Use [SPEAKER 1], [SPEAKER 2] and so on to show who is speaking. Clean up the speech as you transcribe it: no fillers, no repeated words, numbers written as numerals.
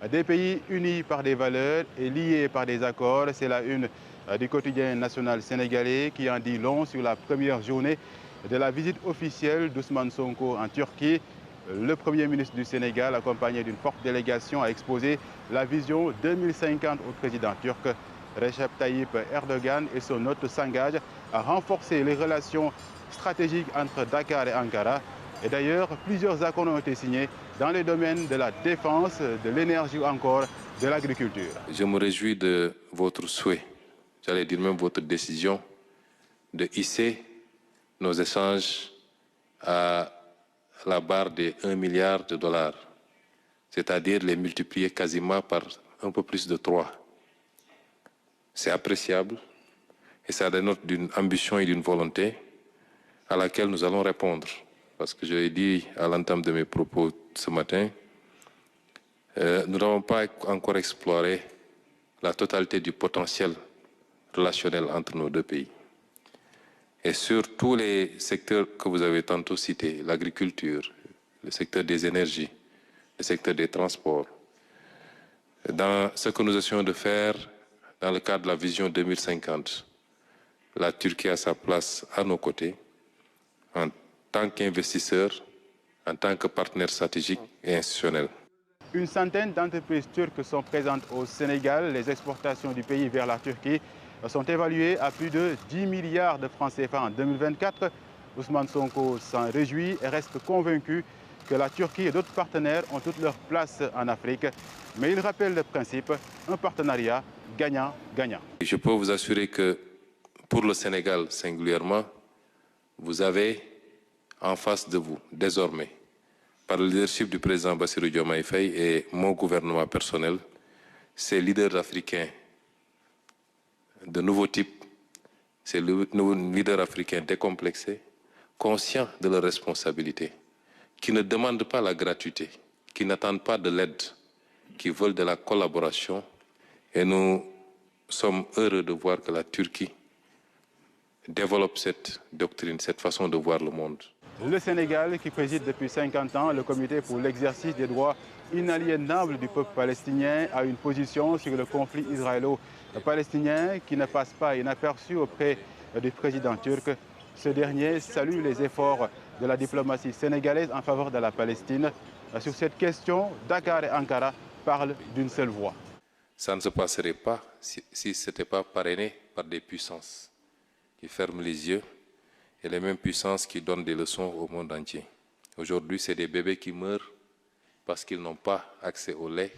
[SPEAKER 1] Des pays unis par des valeurs et liés par des accords, c'est la une du quotidien national sénégalais qui en dit long sur la première journée de la visite officielle d'Ousmane Sonko en Turquie. Le Premier ministre du Sénégal, accompagné d'une forte délégation, a exposé la vision 2050 au président turc. Recep Tayyip Erdogan et son hôte s'engagent à renforcer les relations stratégiques entre Dakar et Ankara. Et d'ailleurs, plusieurs accords ont été signés dans les domaines de la défense, de l'énergie ou encore de l'agriculture.
[SPEAKER 2] Je me réjouis de votre souhait, j'allais dire même votre décision, de hisser nos échanges à la barre des 1 milliard de dollars, c'est-à-dire les multiplier quasiment par un peu plus de 3. C'est appréciable et ça dénote d'une ambition et d'une volonté à laquelle nous allons répondre. Parce que je l'ai dit à l'entame de mes propos ce matin, nous n'avons pas encore exploré la totalité du potentiel relationnel entre nos deux pays. Et sur tous les secteurs que vous avez tantôt cités, l'agriculture, le secteur des énergies, le secteur des transports, dans ce que nous essayons de faire dans le cadre de la vision 2050, la Turquie a sa place à nos côtés en tant qu'investisseur, en tant que partenaire stratégique et institutionnel.
[SPEAKER 1] Une centaine d'entreprises turques sont présentes au Sénégal. Les exportations du pays vers la Turquie sont évaluées à plus de 10 milliards de francs CFA en 2024. Ousmane Sonko s'en réjouit et reste convaincu que la Turquie et d'autres partenaires ont toute leur place en Afrique. Mais il rappelle le principe, un partenariat gagnant-gagnant.
[SPEAKER 2] Je peux vous assurer que pour le Sénégal singulièrement, vous avez en face de vous, désormais, par le leadership du président Bassirou Diomaye Faye et mon gouvernement personnel, ces leaders africains de nouveau type, ces leaders africains décomplexés, conscients de leurs responsabilités, qui ne demandent pas la gratuité, qui n'attendent pas de l'aide, qui veulent de la collaboration. Et nous sommes heureux de voir que la Turquie développe cette doctrine, cette façon de voir le monde.
[SPEAKER 1] Le Sénégal, qui préside depuis 50 ans le comité pour l'exercice des droits inaliénables du peuple palestinien, a une position sur le conflit israélo-palestinien qui ne passe pas inaperçue auprès du président turc. Ce dernier salue les efforts de la diplomatie sénégalaise en faveur de la Palestine. Sur cette question, Dakar et Ankara parlent d'une seule voix.
[SPEAKER 2] Ça ne se passerait pas si ce n'était pas parrainé par des puissances qui ferment les yeux et les mêmes puissances qui donnent des leçons au monde entier. Aujourd'hui, c'est des bébés qui meurent parce qu'ils n'ont pas accès au lait,